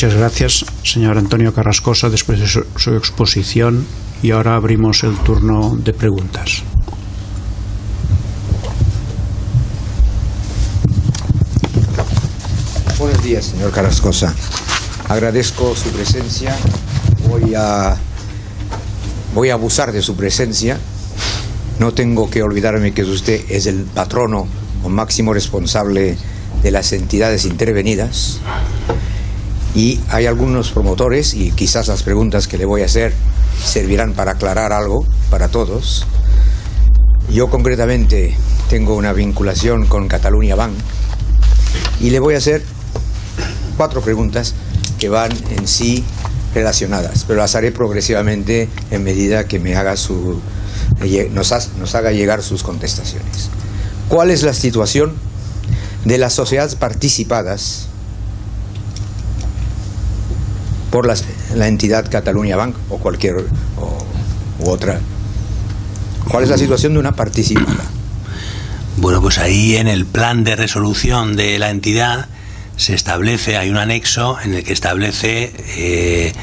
Muchas gracias, señor Antonio Carrascosa, después de su exposición. Y ahora abrimos el turno de preguntas. Buenos días, señor Carrascosa. Agradezco su presencia. Voy a abusar de su presencia. No tengo que olvidarme que usted es el patrono o máximo responsable de las entidades intervenidas. Y hay algunos promotores, y quizás las preguntas que le voy a hacer servirán para aclarar algo para todos. Yo concretamente tengo una vinculación con Catalunya Bank y le voy a hacer 4 preguntas que van en sí relacionadas, pero las haré progresivamente en medida que me haga nos haga llegar sus contestaciones. ¿Cuál es la situación de las sociedades participadas por la entidad Catalunya Bank o cualquier u otra? ¿Cuál es la situación de una participada? Bueno, pues ahí en el plan de resolución de la entidad se establece, hay un anexo en el que establece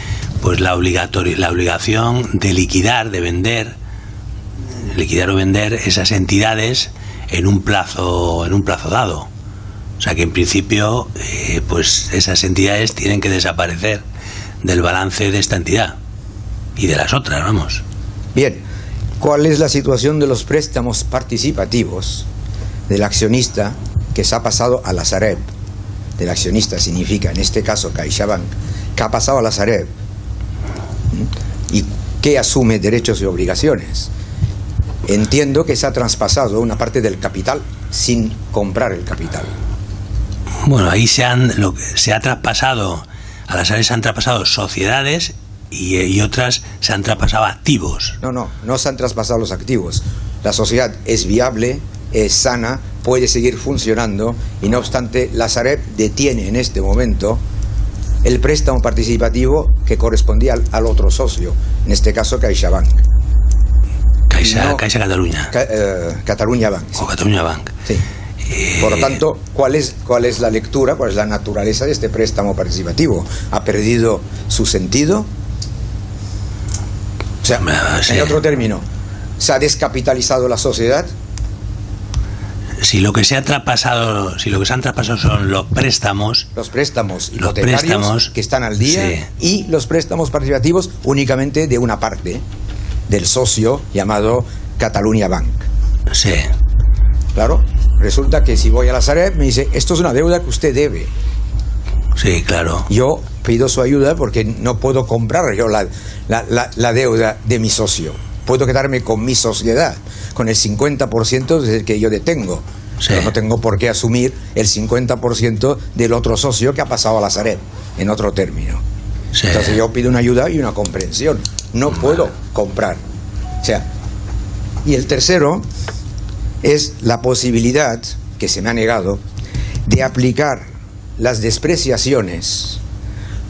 pues la obligación de liquidar o vender esas entidades en un plazo dado. O sea que en principio pues esas entidades tienen que desaparecer del balance de esta entidad y de las otras, vamos. Bien, ¿cuál es la situación de los préstamos participativos del accionista que se ha pasado a la Sareb? Del accionista significa, en este caso, CaixaBank, que ha pasado a la Sareb y que asume derechos y obligaciones. Entiendo que se ha traspasado una parte del capital sin comprar el capital. Bueno, ahí se ha traspasado, a la Sareb se han traspasado sociedades y otras se han traspasado activos. No se han traspasado los activos. La sociedad es viable, es sana, puede seguir funcionando y no obstante la Sareb detiene en este momento el préstamo participativo que correspondía al otro socio, en este caso CaixaBank. Caixa Catalunya. Catalunya Bank. Sí. O Catalunya Bank. Sí. Por lo tanto, ¿cuál es la lectura, cuál es la naturaleza de este préstamo participativo? ¿Ha perdido su sentido? O sea, sí. En otro término, ¿se ha descapitalizado la sociedad? Si lo que se han traspasado son los préstamos hipotecarios que están al día, sí, y los préstamos participativos únicamente de una parte del socio llamado Catalunya Bank. Sí. Claro, resulta que si voy a la Sareb me dice, esto es una deuda que usted debe. Sí, claro. Yo pido su ayuda porque no puedo comprar yo la deuda de mi socio. Puedo quedarme con mi sociedad, con el 50% del que yo detengo. Sí. Pero no tengo por qué asumir el 50% del otro socio que ha pasado a la Sareb, en otro término. Sí. Entonces yo pido una ayuda y una comprensión. No puedo comprar. O sea, y el tercero es la posibilidad, que se me ha negado, de aplicar las despreciaciones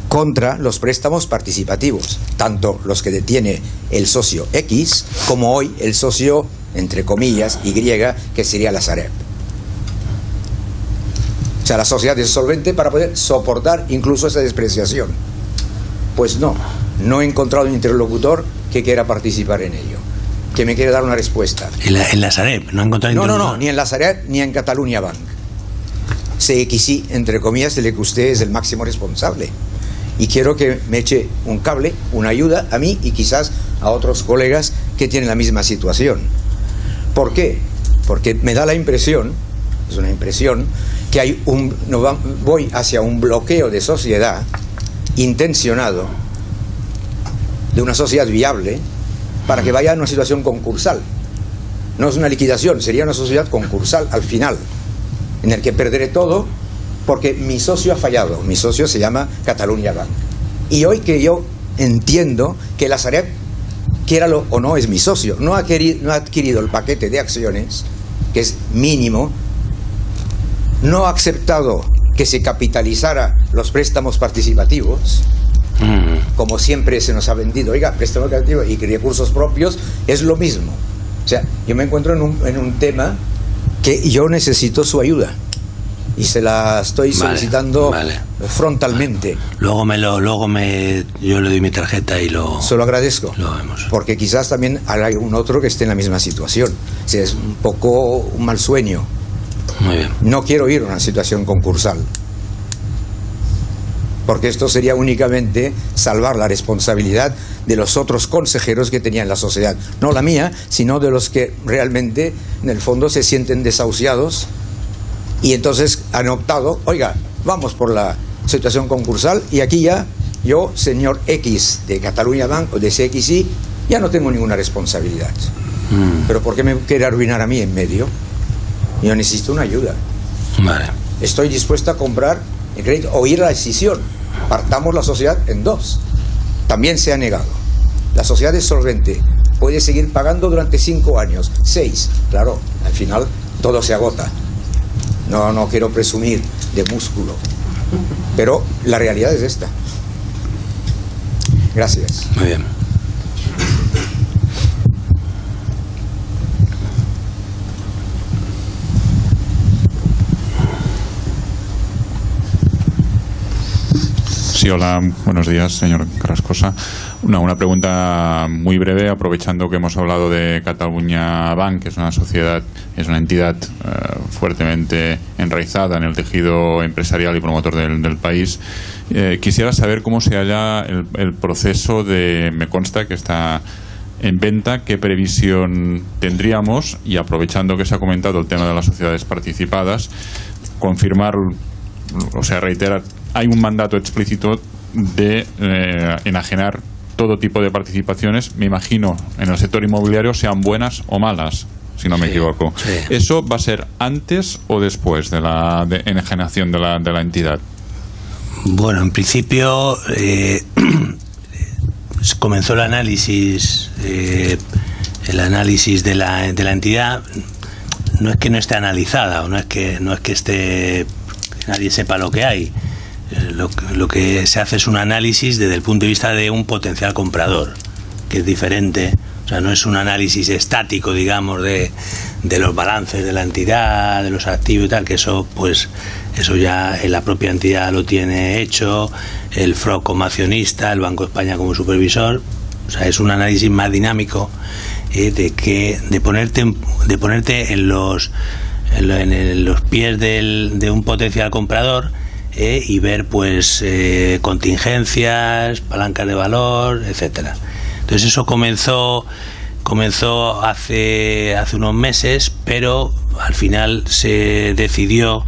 contra los préstamos participativos, tanto los que detiene el socio X como hoy el socio, entre comillas, Y, que sería la Sareb. O sea, la sociedad es solvente para poder soportar incluso esa despreciación. Pues no he encontrado un interlocutor que quiera participar en ello, que me quiera dar una respuesta. ¿En la Sareb? ¿No he encontrado interlocutor? No, ni en la Sareb ni en Catalunya Bank. CXI, entre comillas, de que usted es el máximo responsable. Y quiero que me eche un cable, una ayuda a mí y quizás a otros colegas que tienen la misma situación. ¿Por qué? Porque me da la impresión, es una impresión, que voy hacia un bloqueo de sociedad intencionado de una sociedad viable para que vaya a una situación concursal. No es una liquidación, sería una sociedad concursal al final, en el que perderé todo porque mi socio ha fallado. Mi socio se llama Catalunya Bank. Y hoy que yo entiendo que la Sareb, quiéralo o no, es mi socio, no ha adquirido el paquete de acciones, que es mínimo, no ha aceptado que se capitalizara los préstamos participativos, como siempre se nos ha vendido. Oiga, préstamos participativos y recursos propios es lo mismo. O sea, yo me encuentro en un tema que yo necesito su ayuda. y se la estoy solicitando frontalmente. Yo le doy mi tarjeta y lo... Se lo agradezco. Lo vemos. Porque quizás también hay un otro que esté en la misma situación. O sea, es un poco un mal sueño. Muy bien. No quiero ir a una situación concursal, porque esto sería únicamente salvar la responsabilidad de los otros consejeros que tenían la sociedad, no la mía, sino de los que realmente en el fondo se sienten desahuciados y entonces han optado, oiga, vamos por la situación concursal, y aquí ya yo, señor X de Catalunya Bank o de CXI, ya no tengo ninguna responsabilidad. Pero ¿por qué me quiere arruinar a mí en medio? Yo necesito una ayuda. Vale. Estoy dispuesto a comprar el crédito o ir a la decisión. Partamos la sociedad en dos. También se ha negado. La sociedad es solvente, puede seguir pagando durante 5 años, 6. Claro, al final todo se agota. No quiero presumir de músculo, pero la realidad es esta. Gracias. Muy bien. Sí, hola, buenos días, señor Carrascosa. Una pregunta muy breve, aprovechando que hemos hablado de Catalunya Bank, que es una sociedad, es una entidad fuertemente enraizada en el tejido empresarial y promotor del país. Quisiera saber cómo se halla el proceso de, me consta que está en venta, qué previsión tendríamos, y aprovechando que se ha comentado el tema de las sociedades participadas, confirmar, o sea, reiterar, hay un mandato explícito de enajenar todo tipo de participaciones, me imagino, en el sector inmobiliario, sean buenas o malas, si no me equivoco. Sí. ¿Eso va a ser antes o después de la enajenación de la entidad? Bueno, en principio comenzó el análisis de la entidad. No es que no esté analizada, o no es que nadie sepa lo que hay. Lo que se hace es un análisis desde el punto de vista de un potencial comprador, que es diferente. O sea, no es un análisis estático, digamos, de los balances de la entidad, de los activos y tal, que eso ya la propia entidad lo tiene hecho, el FROC como accionista, el Banco de España como supervisor. O sea, es un análisis más dinámico de ponerte en los pies de un potencial comprador, y ver pues contingencias, palancas de valor, etcétera. Entonces eso comenzó hace unos meses, pero al final se decidió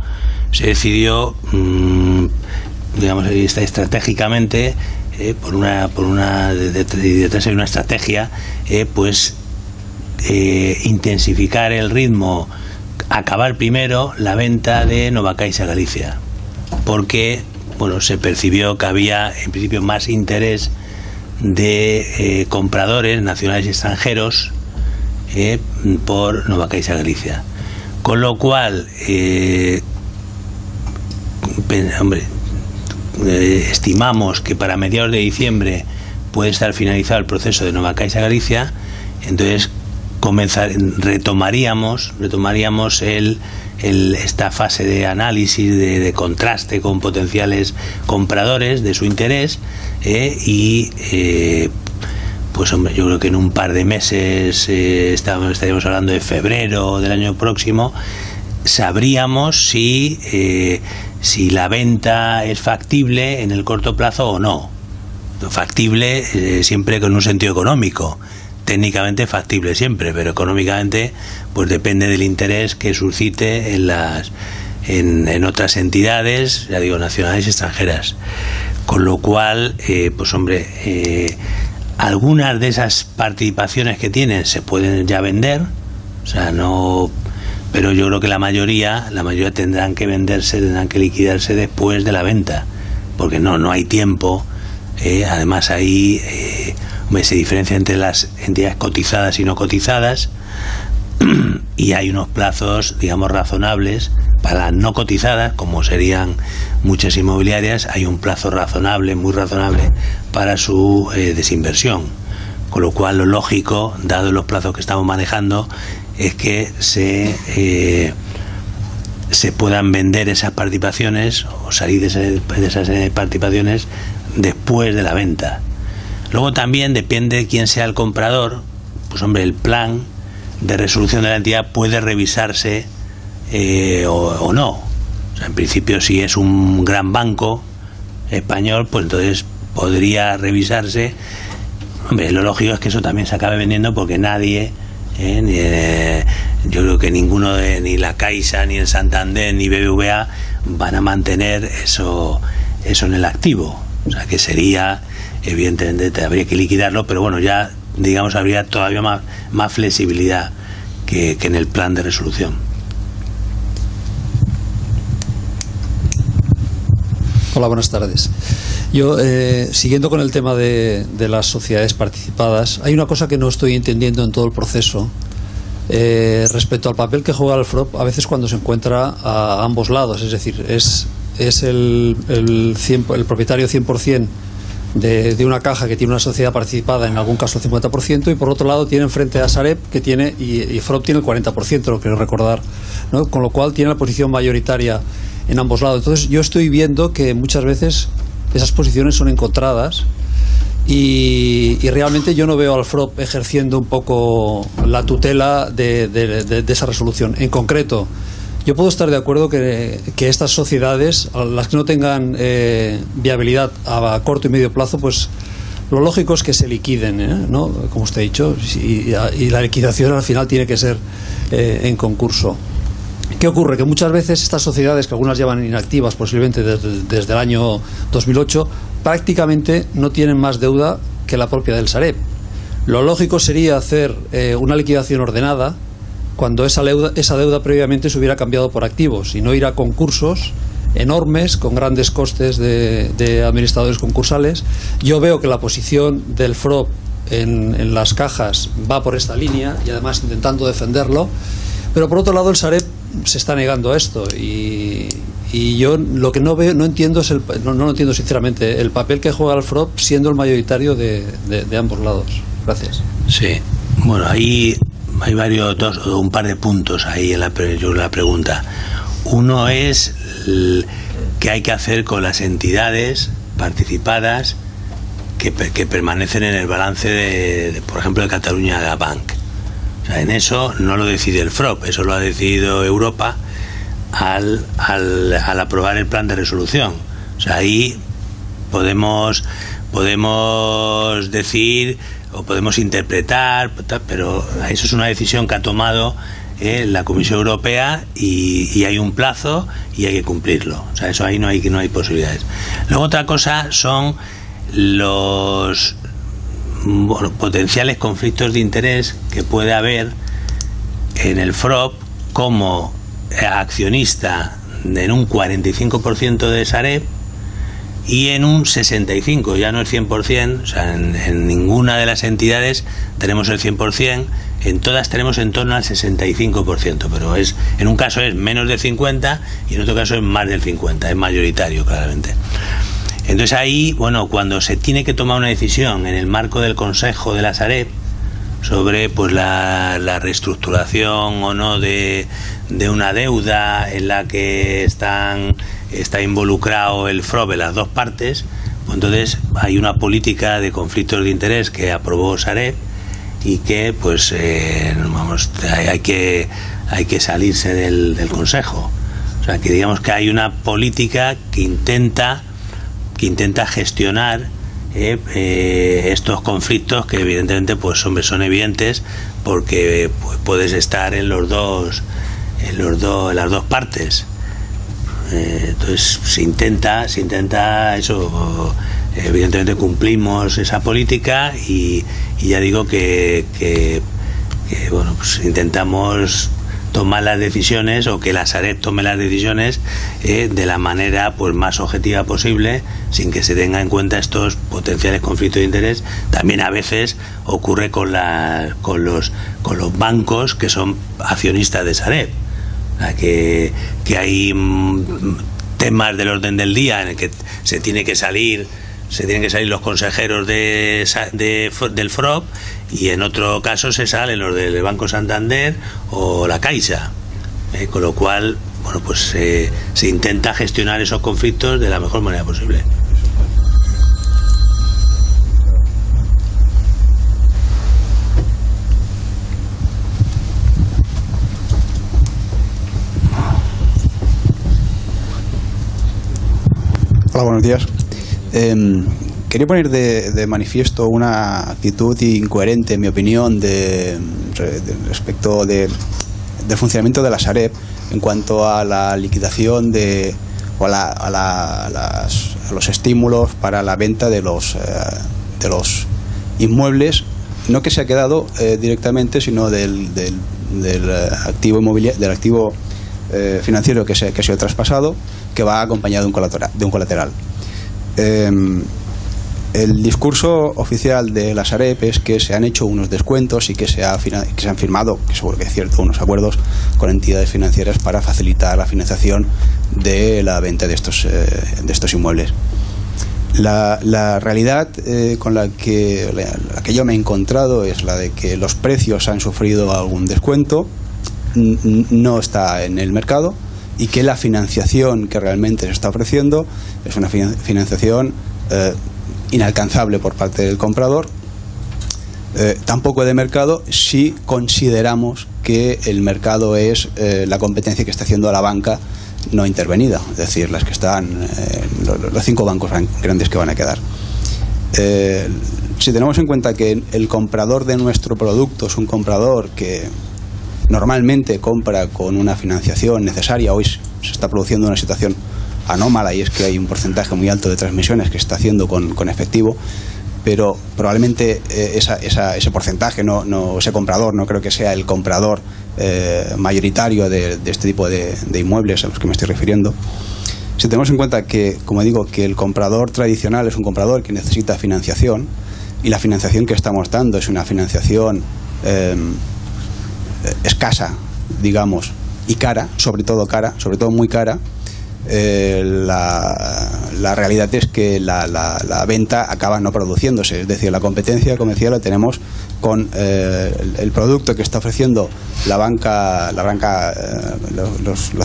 digamos estratégicamente, detrás de una estrategia, intensificar el ritmo, acabar primero la venta de Nova Caixa Galicia, porque se percibió que había en principio más interés de compradores nacionales y extranjeros por Nova Caixa Galicia, con lo cual estimamos que para mediados de diciembre puede estar finalizado el proceso de Nova Caixa Galicia. Entonces retomaríamos esta fase de análisis, de contraste con potenciales compradores de su interés, yo creo que en un par de meses, estaríamos hablando de febrero del año próximo, sabríamos si la venta es factible en el corto plazo o no. Factible siempre con un sentido económico, técnicamente factible siempre, pero económicamente pues depende del interés que suscite en otras entidades, ya digo, nacionales y extranjeras. Con lo cual, algunas de esas participaciones que tienen se pueden ya vender, o sea, no, pero yo creo que la mayoría tendrán que venderse, tendrán que liquidarse después de la venta, porque no hay tiempo. Además ahí se diferencia entre las entidades cotizadas y no cotizadas, y hay unos plazos, digamos, razonables. Para las no cotizadas, como serían muchas inmobiliarias, hay un plazo razonable, muy razonable, para su desinversión. Con lo cual, lo lógico, dado los plazos que estamos manejando, es que se se puedan vender esas participaciones o salir de esas participaciones después de la venta. Luego también depende de quién sea el comprador, pues hombre, el plan de resolución de la entidad puede revisarse o no. O sea, en principio, si es un gran banco español, pues entonces podría revisarse. Hombre, lo lógico es que eso también se acabe vendiendo, porque nadie, yo creo que ninguno ni la Caixa, ni el Santander, ni BBVA van a mantener eso en el activo. O sea, que sería, evidentemente, habría que liquidarlo, pero bueno, ya, digamos, habría todavía más flexibilidad que en el plan de resolución. Hola, buenas tardes. Yo, siguiendo con el tema de las sociedades participadas, hay una cosa que no estoy entendiendo en todo el proceso respecto al papel que juega el FROB a veces cuando se encuentra a ambos lados. Es decir, es el propietario 100% de una caja que tiene una sociedad participada, en algún caso el 50%, y por otro lado tiene enfrente a Sareb, que tiene, y FROB tiene el 40%, lo quiero recordar, ¿no? Con lo cual tiene la posición mayoritaria en ambos lados. Entonces yo estoy viendo que muchas veces esas posiciones son encontradas y realmente yo no veo al FROB ejerciendo un poco la tutela de esa resolución. En concreto, yo puedo estar de acuerdo que estas sociedades, las que no tengan viabilidad a corto y medio plazo, pues lo lógico es que se liquiden, ¿no? Como usted ha dicho, y la liquidación al final tiene que ser en concurso. ¿Qué ocurre? Que muchas veces estas sociedades, que algunas llevan inactivas posiblemente desde el año 2008, prácticamente no tienen más deuda que la propia del Sareb. Lo lógico sería hacer una liquidación ordenada cuando esa deuda previamente se hubiera cambiado por activos y no ir a concursos enormes con grandes costes de administradores concursales. Yo veo que la posición del FROB en las cajas va por esta línea y además intentando defenderlo, pero por otro lado el Sareb se está negando a esto y yo lo que no entiendo es no lo entiendo sinceramente, el papel que juega el FROB siendo el mayoritario de ambos lados. Gracias. Sí, bueno, ahí hay un par de puntos ahí en la pregunta. Uno es qué hay que hacer con las entidades participadas que permanecen en el balance por ejemplo, de Catalunya Bank. O sea, en eso no lo decide el FROB, eso lo ha decidido Europa al aprobar el plan de resolución. O sea, ahí podemos decir o podemos interpretar, pero eso es una decisión que ha tomado la Comisión Europea y hay un plazo y hay que cumplirlo. O sea, eso ahí no hay posibilidades. Luego otra cosa son los potenciales conflictos de interés que puede haber en el FROB como accionista en un 45% de Sareb y en un 65%, ya no el 100%, o sea, en ninguna de las entidades tenemos el 100%, en todas tenemos en torno al 65%, pero en un caso es menos del 50% y en otro caso es más del 50%, es mayoritario claramente. Entonces ahí, bueno, cuando se tiene que tomar una decisión en el marco del Consejo de la Sareb sobre pues la reestructuración o no de una deuda en la que está involucrado el FROB en las dos partes, pues entonces hay una política de conflictos de interés que aprobó Sareb y que pues hay que salirse del Consejo. O sea, que digamos que hay una política que intenta gestionar estos conflictos que evidentemente pues son evidentes porque puedes estar en las dos partes. Entonces se intenta eso, evidentemente cumplimos esa política y ya digo que bueno, pues intentamos tomar las decisiones o que la Sareb tome las decisiones de la manera pues más objetiva posible, sin que se tenga en cuenta estos potenciales conflictos de interés. También a veces ocurre con los bancos que son accionistas de Sareb, o sea, que hay temas del orden del día en el que se tienen que salir los consejeros del FROB y en otro caso se salen los del Banco Santander o la Caixa, con lo cual bueno, pues se intenta gestionar esos conflictos de la mejor manera posible. Hola, buenos días. Quería poner de manifiesto una actitud incoherente, en mi opinión, respecto del funcionamiento de la Sareb en cuanto a la liquidación o a los estímulos para la venta de los inmuebles, no que se ha quedado directamente, sino del activo inmobiliario, del activo financiero que se ha traspasado, que va acompañado de un colateral. El discurso oficial de la Sareb es que se han hecho unos descuentos y que se han firmado, que seguro que es cierto, unos acuerdos con entidades financieras para facilitar la financiación de la venta de estos inmuebles. La realidad con la que yo me he encontrado es la de que los precios han sufrido algún descuento, no está en el mercado, y que la financiación que realmente se está ofreciendo es una financiación inalcanzable por parte del comprador, tampoco de mercado, si consideramos que el mercado es la competencia que está haciendo la banca no intervenida, es decir, las que están, los 5 bancos grandes que van a quedar. Si tenemos en cuenta que el comprador de nuestro producto es un comprador que normalmente compra con una financiación necesaria, hoy se está produciendo una situación anómala, y es que hay un porcentaje muy alto de transmisiones que se está haciendo con efectivo, pero probablemente ese porcentaje, ese comprador, no creo que sea el comprador mayoritario de este tipo de inmuebles a los que me estoy refiriendo. Si tenemos en cuenta que, como digo, que el comprador tradicional es un comprador que necesita financiación, y la financiación que estamos dando es una financiación escasa, digamos, y cara, sobre todo muy cara, la realidad es que la venta acaba no produciéndose. Es decir, la competencia comercial la tenemos con el producto que está ofreciendo los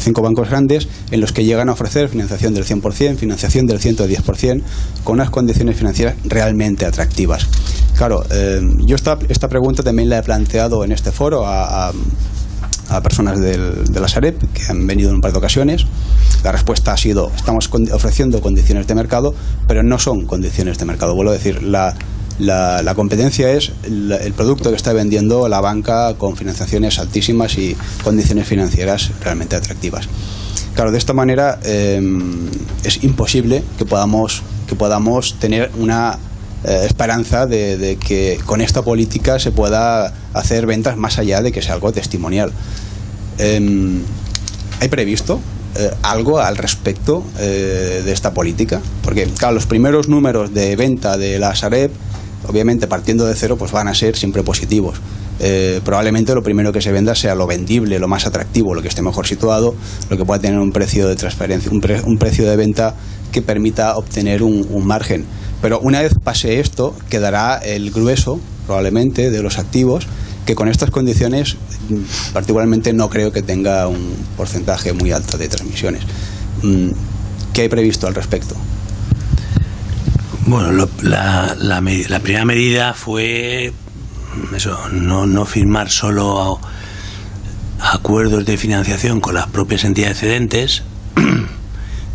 5 bancos grandes, en los que llegan a ofrecer financiación del 100%, financiación del 110%, con unas condiciones financieras realmente atractivas. Claro, yo esta pregunta también la he planteado en este foro a personas de la Sareb, que han venido en un par de ocasiones. La respuesta ha sido: estamos ofreciendo condiciones de mercado, pero no son condiciones de mercado. Vuelvo a decir, la competencia es el producto que está vendiendo la banca, con financiaciones altísimas y condiciones financieras realmente atractivas. Claro, de esta manera es imposible que podamos tener una esperanza de que con esta política se pueda hacer ventas más allá de que sea algo testimonial. ¿Hay previsto algo al respecto de esta política? Porque, claro, los primeros números de venta de la Sareb, obviamente partiendo de cero, pues van a ser siempre positivos. Probablemente lo primero que se venda sea lo vendible, lo más atractivo, lo que esté mejor situado, lo que pueda tener un precio de transferencia, un precio de venta que permita obtener un margen. Pero una vez pase esto, quedará el grueso, probablemente, de los activos, que con estas condiciones particularmente no creo que tenga un porcentaje muy alto de transmisiones. ¿Qué hay previsto al respecto? Bueno, la primera medida fue eso, no firmar solo acuerdos de financiación con las propias entidades cedentes,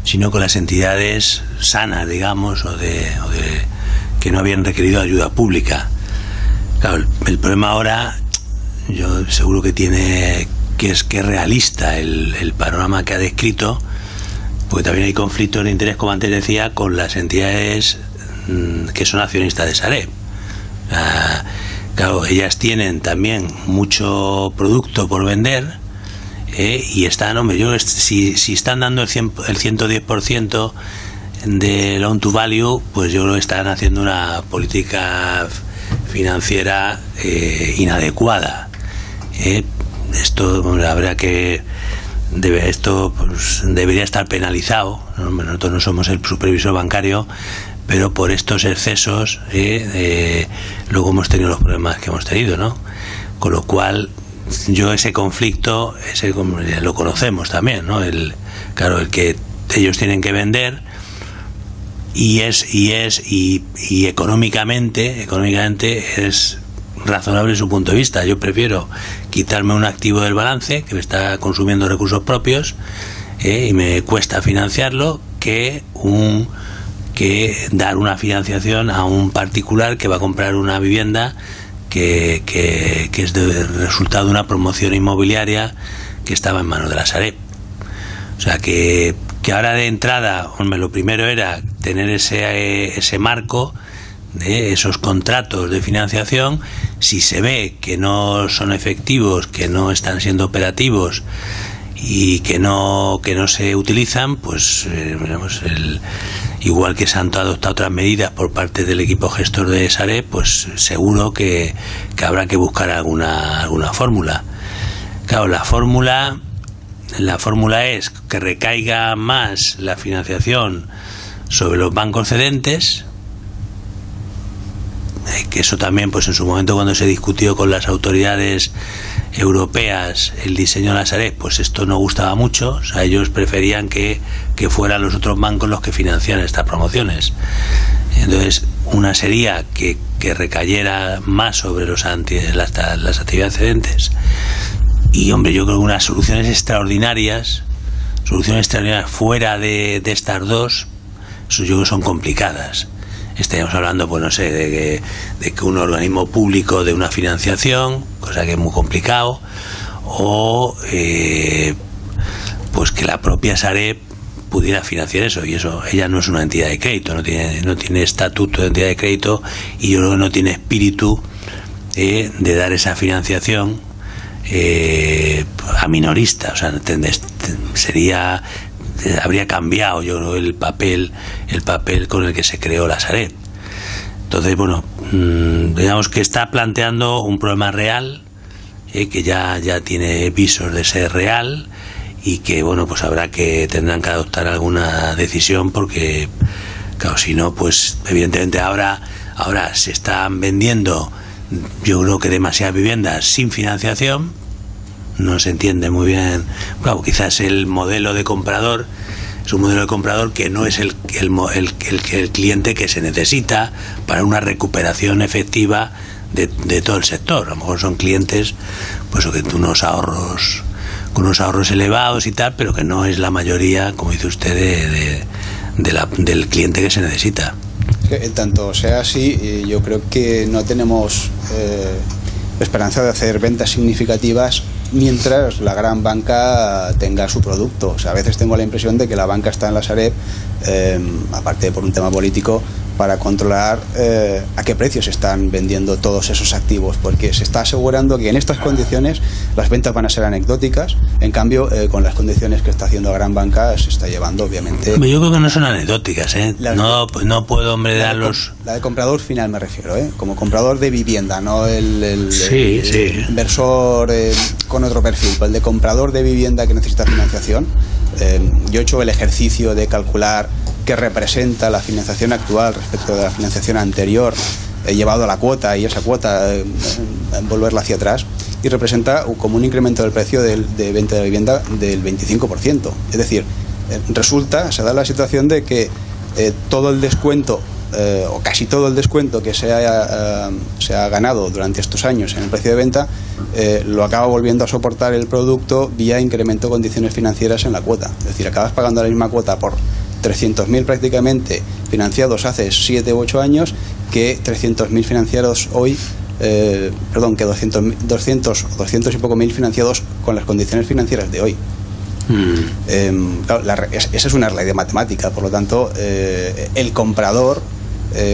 sino con las entidades sanas, digamos, o de que no habían requerido ayuda pública. Claro, el problema ahora, yo seguro que es realista el panorama que ha descrito, porque también hay conflictos de interés, como antes decía, con las entidades que son accionistas de Sareb. Claro, ellas tienen también mucho producto por vender, y están, hombre, si están dando el 110% de loan to value, pues yo creo que están haciendo una política financiera inadecuada. Esto, bueno, esto pues, debería estar penalizado. Nosotros no somos el supervisor bancario, pero por estos excesos luego hemos tenido los problemas que hemos tenido, ¿no? Con lo cual yo ese conflicto lo conocemos también, ¿no? Claro, el que ellos tienen que vender y económicamente es razonable su punto de vista. Yo prefiero quitarme un activo del balance que me está consumiendo recursos propios y me cuesta financiarlo que dar una financiación a un particular que va a comprar una vivienda que es resultado de una promoción inmobiliaria que estaba en manos de la Sareb. O sea que ahora de entrada, hombre, lo primero era tener ese marco de esos contratos de financiación. Si se ve que no son efectivos, que no están siendo operativos y que no se utilizan, pues igual que se han adoptado otras medidas por parte del equipo gestor de Sareb, pues seguro que habrá que buscar alguna fórmula. Claro, la fórmula es que recaiga más la financiación sobre los bancos cedentes, que eso también, pues en su momento cuando se discutió con las autoridades europeas el diseño de la Sareb, pues esto no gustaba mucho. O sea, ellos preferían que fueran los otros bancos los que financiaran estas promociones. Entonces, una sería que recayera más sobre las actividades cedentes. Y hombre, yo creo que unas soluciones extraordinarias fuera de estas dos, eso yo creo que son complicadas. Estaríamos hablando, pues no sé, de que un organismo público de una financiación, cosa que es muy complicado, o pues que la propia Sareb pudiera financiar eso, y eso, ella no es una entidad de crédito, no tiene estatuto de entidad de crédito, y yo creo que no tiene espíritu de dar esa financiación a minorista. O sea, habría cambiado, yo creo, el papel con el que se creó la Sareb. Entonces, bueno, digamos que está planteando un problema real, que ya tiene visos de ser real, y que, bueno, pues tendrán que adoptar alguna decisión, porque, claro, si no, pues evidentemente ahora se están vendiendo, yo creo que demasiadas viviendas sin financiación. No se entiende muy bien. Claro, quizás el modelo de comprador es un modelo de comprador que no es el cliente que se necesita para una recuperación efectiva de todo el sector. A lo mejor son clientes, pues, que con unos ahorros elevados y tal, pero que no es la mayoría, como dice usted, del cliente que se necesita. En tanto sea así, yo creo que no tenemos esperanza de hacer ventas significativas mientras la gran banca tenga su producto. O sea, a veces tengo la impresión de que la banca está en la Sareb, aparte por un tema político, para controlar a qué precios se están vendiendo todos esos activos, porque se está asegurando que en estas condiciones las ventas van a ser anecdóticas. En cambio, con las condiciones que está haciendo la gran banca, se está llevando, obviamente. Yo creo que no son anecdóticas, no puedo, hombre, darlos. La de comprador final me refiero, como comprador de vivienda, no el inversor con otro perfil, el de comprador de vivienda que necesita financiación. Yo he hecho el ejercicio de calcular qué representa la financiación actual respecto de la financiación anterior, llevado a la cuota, y esa cuota volverla hacia atrás, y representa como un incremento del precio de venta de vivienda del 25%. Es decir, se da la situación de que todo el descuento, o casi todo el descuento que se ha ganado durante estos años en el precio de venta, lo acaba volviendo a soportar el producto vía incremento de condiciones financieras en la cuota. Es decir, acabas pagando la misma cuota por 300.000 prácticamente financiados hace 7 u 8 años que 300.000 financiados hoy, que 200 y poco mil financiados con las condiciones financieras de hoy. Claro, esa es una realidad matemática. Por lo tanto, el comprador,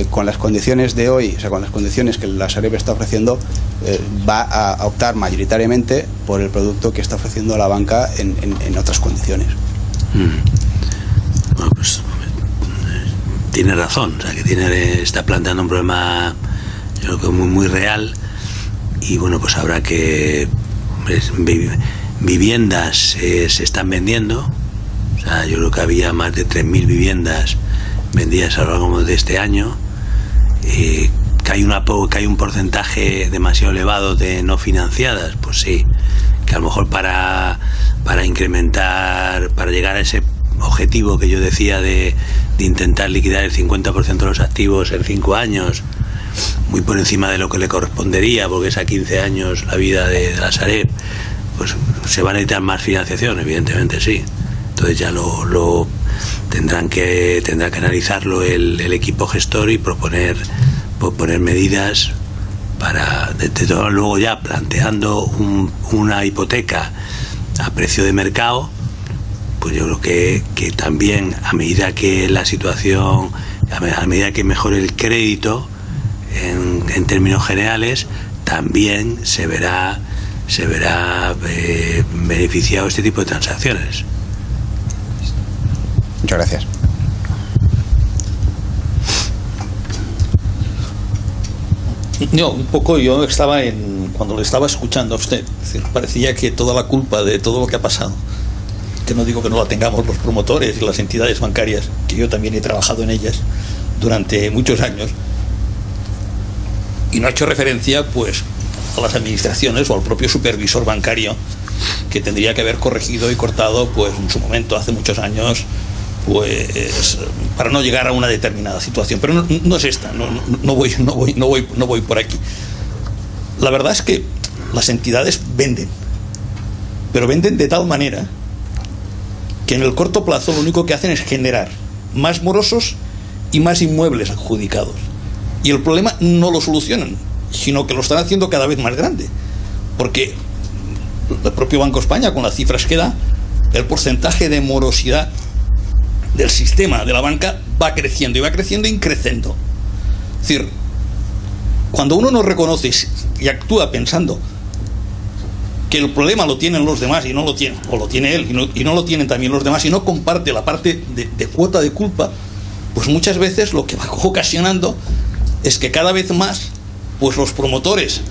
con las condiciones de hoy, o sea, con las condiciones que la Sareb está ofreciendo, va a optar mayoritariamente por el producto que está ofreciendo la banca en otras condiciones. Bueno, pues tiene razón, o sea, que está planteando un problema, yo creo que muy real, y bueno, pues habrá que viviendas se están vendiendo. O sea, yo creo que había más de 3.000 viviendas vendidas a lo largo de este año, que hay un porcentaje demasiado elevado de no financiadas, pues sí, que a lo mejor para incrementar, para llegar a ese objetivo que yo decía de intentar liquidar el 50% de los activos en 5 años, muy por encima de lo que le correspondería, porque es a 15 años la vida de la Sareb, pues se van a necesitar más financiación, evidentemente sí. Entonces ya lo tendrá que analizarlo el equipo gestor y proponer medidas para, desde todo, luego ya planteando una hipoteca a precio de mercado. Pues yo creo que también, a medida que la situación, a medida que mejore el crédito en términos generales, también se verá beneficiado este tipo de transacciones. Muchas gracias. No, un poco yo estaba cuando le estaba escuchando a usted, es decir, parecía que toda la culpa de todo lo que ha pasado, que no digo que no la tengamos los promotores y las entidades bancarias, que yo también he trabajado en ellas durante muchos años, y no ha hecho referencia pues a las administraciones o al propio supervisor bancario, que tendría que haber corregido y cortado pues en su momento, hace muchos años, pues para no llegar a una determinada situación. Pero no es esta, no voy por aquí. La verdad es que las entidades venden, pero venden de tal manera que en el corto plazo lo único que hacen es generar más morosos y más inmuebles adjudicados, y el problema no lo solucionan, sino que lo están haciendo cada vez más grande, porque el propio Banco de España, con las cifras que da, el porcentaje de morosidad del sistema de la banca va creciendo, y va creciendo increciendo. Es decir, cuando uno no reconoce y actúa pensando que el problema lo tienen los demás y no lo tiene, o lo tiene él y no lo tienen también los demás, y no comparte la parte de cuota de culpa, pues muchas veces lo que va ocasionando es que cada vez más pues los promotores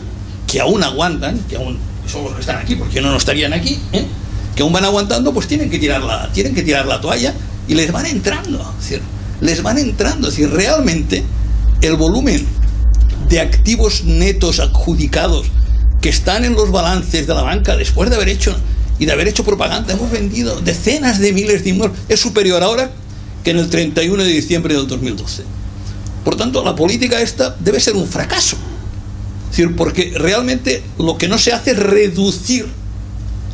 que aún aguantan, que aún son los que están aquí, porque no estarían aquí, que aún van aguantando, pues tienen que tirar la toalla, y les van entrando, es decir, realmente el volumen de activos netos adjudicados que están en los balances de la banca después de haber hecho propaganda, hemos vendido decenas de miles de inmuebles, es superior ahora que en el 31 de diciembre del 2012. Por tanto, la política esta debe ser un fracaso. Es decir, porque realmente lo que no se hace es reducir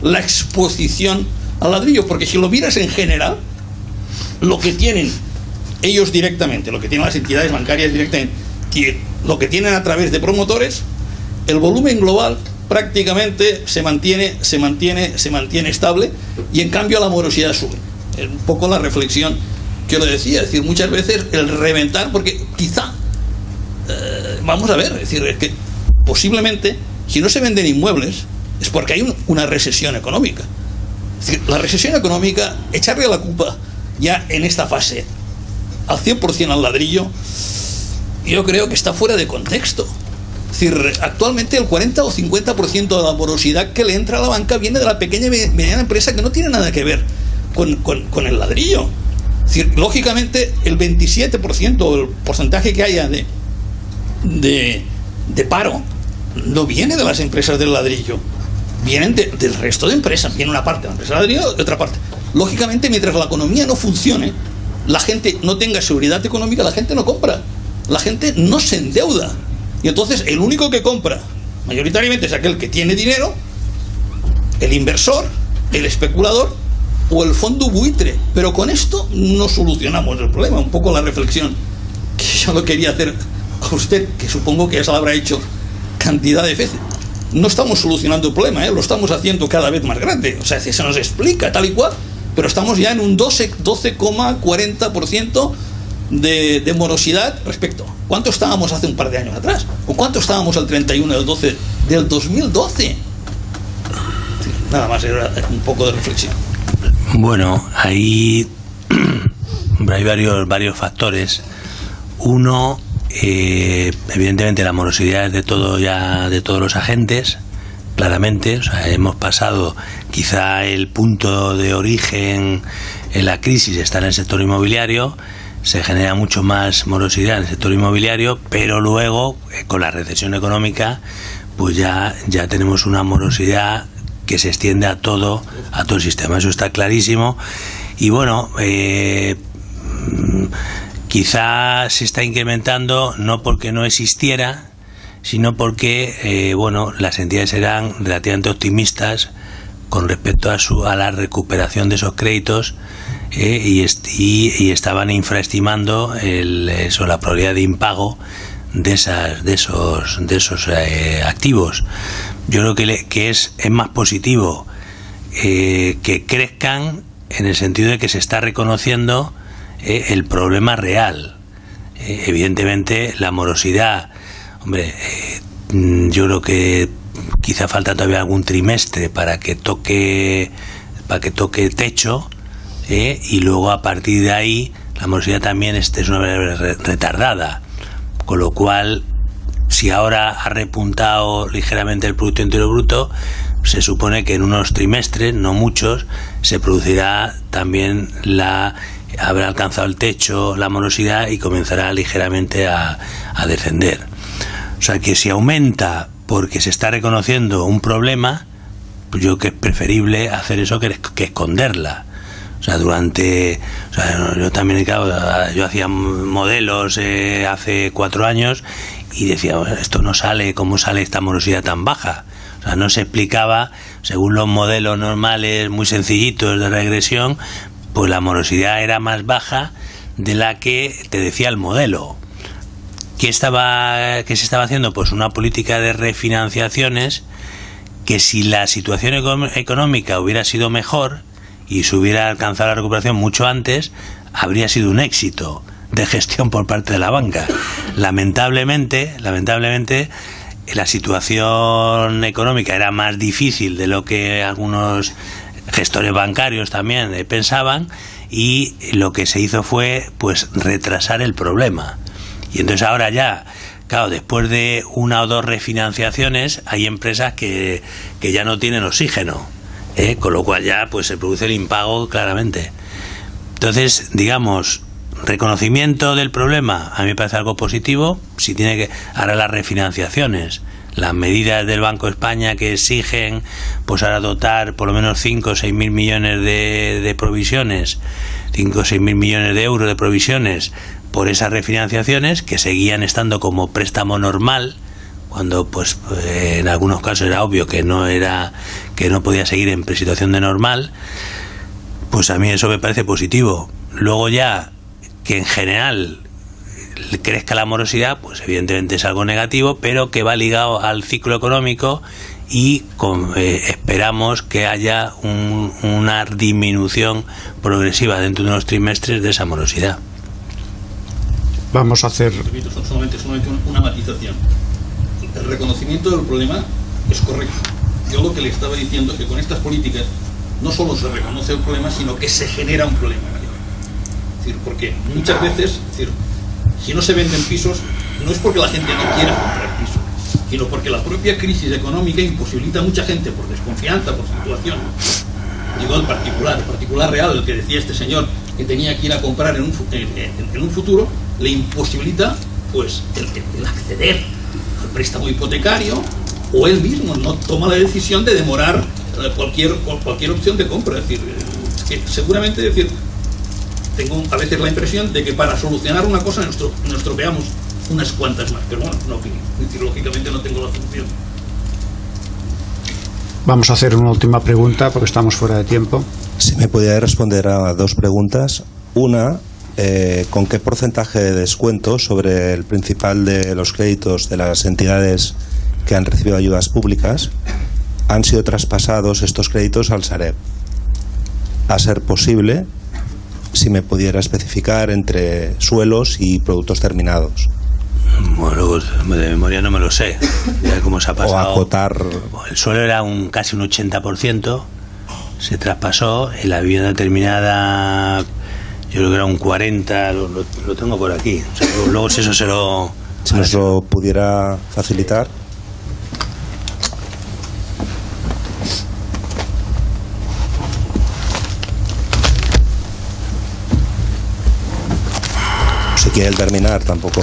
la exposición al ladrillo, porque si lo miras en general, lo que tienen ellos directamente, lo que tienen las entidades bancarias directamente, lo que tienen a través de promotores, el volumen global prácticamente se mantiene estable, y en cambio la morosidad sube. Es un poco la reflexión que lo decía, es decir, muchas veces el reventar, porque quizá, vamos a ver, es decir, es que posiblemente, si no se venden inmuebles, es porque hay una recesión económica. Es decir, la recesión económica, echarle la culpa ya en esta fase al 100% al ladrillo, yo creo que está fuera de contexto. Es decir, actualmente el 40 o 50% de la morosidad que le entra a la banca viene de la pequeña y mediana empresa, que no tiene nada que ver con el ladrillo. Es decir, lógicamente el 27% o el porcentaje que haya de paro no viene de las empresas del ladrillo, vienen del resto de empresas. Viene una parte de la empresa del ladrillo y otra parte. Lógicamente, mientras la economía no funcione, la gente no tenga seguridad económica, la gente no compra, la gente no se endeuda, y entonces el único que compra mayoritariamente es aquel que tiene dinero, el inversor, el especulador o el fondo buitre. Pero con esto no solucionamos el problema. Un poco la reflexión que yo lo quería hacer a usted, que supongo que ya se la habrá hecho cantidad de veces. No estamos solucionando el problema, lo estamos haciendo cada vez más grande. O sea, se nos explica tal y cual, pero estamos ya en un 12,40% de morosidad respecto. ¿Cuánto estábamos hace un par de años atrás? ¿O cuánto estábamos al 31 del 12 del 2012? Nada más, era un poco de reflexión. Bueno, ahí hay varios factores. Uno, evidentemente la morosidad es de todos los agentes, claramente. O sea, hemos pasado, quizá el punto de origen en la crisis está en el sector inmobiliario, se genera mucho más morosidad en el sector inmobiliario, pero luego con la recesión económica pues ya tenemos una morosidad que se extiende a todo el sistema. Eso está clarísimo. Y bueno, quizá se está incrementando no porque no existiera, sino porque bueno, las entidades eran relativamente optimistas con respecto a la recuperación de esos créditos, y estaban infraestimando la probabilidad de impago de esos activos. Yo creo que es más positivo que crezcan, en el sentido de que se está reconociendo el problema real. Evidentemente la morosidad, hombre, yo creo que quizá falta todavía algún trimestre para que toque techo, y luego a partir de ahí la morosidad también es una variable retardada, con lo cual, si ahora ha repuntado ligeramente el Producto Interior Bruto, se supone que en unos trimestres, no muchos, se producirá también habrá alcanzado el techo la morosidad y comenzará ligeramente a descender. O sea que si aumenta porque se está reconociendo un problema, pues yo creo que es preferible hacer eso que esconderla. O sea, yo también, claro, yo hacía modelos hace 4 años y decía, bueno, esto no sale, ¿cómo sale esta morosidad tan baja? O sea, no se explicaba, según los modelos normales muy sencillitos de regresión, pues la morosidad era más baja de la que te decía el modelo. ¿Qué se estaba haciendo? Pues una política de refinanciaciones que, si la situación económica hubiera sido mejor y se hubiera alcanzado la recuperación mucho antes, habría sido un éxito de gestión por parte de la banca. Lamentablemente, la situación económica era más difícil de lo que algunos gestores bancarios también pensaban, y lo que se hizo fue pues retrasar el problema. Y entonces ahora ya, claro, después de 1 o 2 refinanciaciones, hay empresas que ya no tienen oxígeno, con lo cual ya pues se produce el impago claramente. Entonces, digamos, reconocimiento del problema, a mí me parece algo positivo. Si tiene que, ahora las refinanciaciones, las medidas del Banco de España que exigen pues ahora dotar por lo menos 5 o 6 mil millones de provisiones, 5 o 6 mil millones de euros de provisiones por esas refinanciaciones, que seguían estando como préstamo normal, cuando pues en algunos casos era obvio que no podía seguir en situación de normal. Pues a mí eso me parece positivo. Luego ya, que en general crezca la morosidad, pues evidentemente es algo negativo, pero que va ligado al ciclo económico, y esperamos que haya una disminución progresiva dentro de unos trimestres de esa morosidad. Vamos a hacer... Solamente una matización. El reconocimiento del problema es correcto. Yo lo que le estaba diciendo es que con estas políticas no solo se reconoce el problema, sino que se genera un problema mayor. Es decir, porque muchas veces, si no se venden pisos, no es porque la gente no quiera comprar pisos, sino porque la propia crisis económica imposibilita a mucha gente, por desconfianza, por situación. Digo el particular real, el que decía este señor, que tenía que ir a comprar en un futuro, le imposibilita pues el acceder al préstamo hipotecario, o él mismo no toma la decisión de demorar cualquier opción de compra. Es decir, que seguramente, tengo a veces la impresión de que para solucionar una cosa nos tropeamos unas cuantas más, pero bueno, no, es decir, lógicamente no tengo la solución. Vamos a hacer una última pregunta porque estamos fuera de tiempo. Si me pudiera responder a 2 preguntas. Una, ¿con qué porcentaje de descuento sobre el principal de los créditos de las entidades que han recibido ayudas públicas han sido traspasados estos créditos al Sareb? A ser posible, si me pudiera especificar entre suelos y productos terminados. Bueno, de memoria no me lo sé. Ya cómo se ha pasado. O acotar. El suelo era casi un 80%, se traspasó. En la vivienda terminada, yo creo que era un 40%, lo tengo por aquí. O sea, luego si eso se lo... Si nos lo pudiera facilitar. Si quiere terminar, tampoco.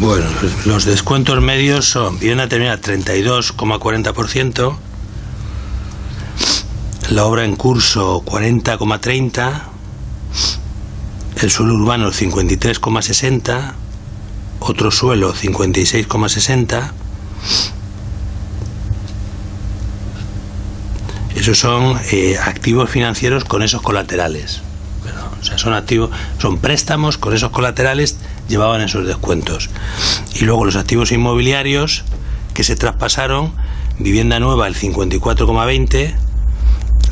Bueno, los descuentos medios son vivienda terminada 32,40%, la obra en curso 40,30%, el suelo urbano 53,60%, otro suelo 56,60%. Esos son activos financieros con esos colaterales. O sea, son préstamos con esos colaterales llevaban esos descuentos. Y luego los activos inmobiliarios que se traspasaron: vivienda nueva el 54,20%,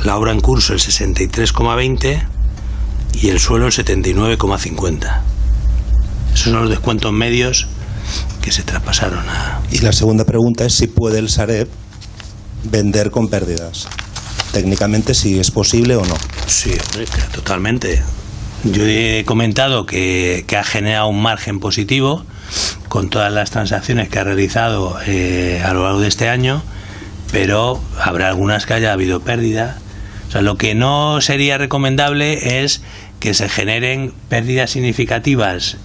la obra en curso el 63,20% y el suelo el 79,50%. Esos son los descuentos medios que se traspasaron a... Y la segunda pregunta es si puede el Sareb vender con pérdidas. Técnicamente, si es posible o no. Sí, hombre, totalmente. Yo he comentado que ha generado un margen positivo con todas las transacciones que ha realizado a lo largo de este año, pero habrá algunas que haya habido pérdida. O sea, lo que no sería recomendable es que se generen pérdidas significativas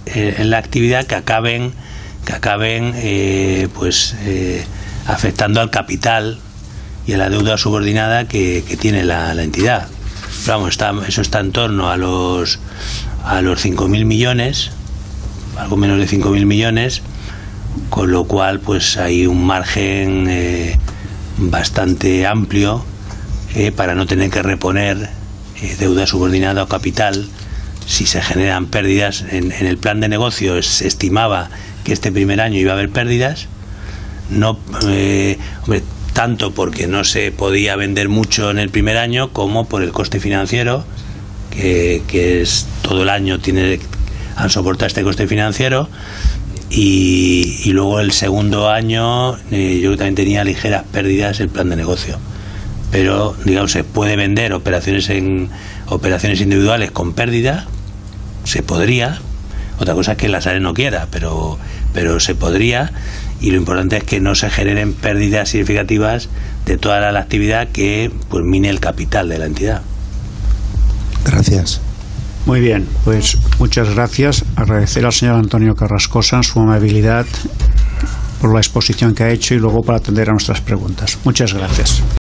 en la actividad que acaben afectando al capital y a la deuda subordinada que tiene la entidad. Pero vamos, eso está en torno a los 5.000 millones, algo menos de 5.000 millones, con lo cual pues hay un margen bastante amplio para no tener que reponer deuda subordinada o capital si se generan pérdidas. En el plan de negocio se estimaba que este primer año iba a haber pérdidas, tanto porque no se podía vender mucho en el primer año como por el coste financiero, que es todo el año han soportado este coste financiero, y luego el segundo año yo también tenía ligeras pérdidas el plan de negocio. Pero digamos, se puede vender operaciones individuales con pérdida, se podría. Otra cosa es que la Sareb no quiera, pero se podría, y lo importante es que no se generen pérdidas significativas de toda la actividad que pues mine el capital de la entidad. Gracias. Muy bien, pues muchas gracias. Agradecer al señor Antonio Carrascosa su amabilidad por la exposición que ha hecho y luego para atender a nuestras preguntas. Muchas gracias.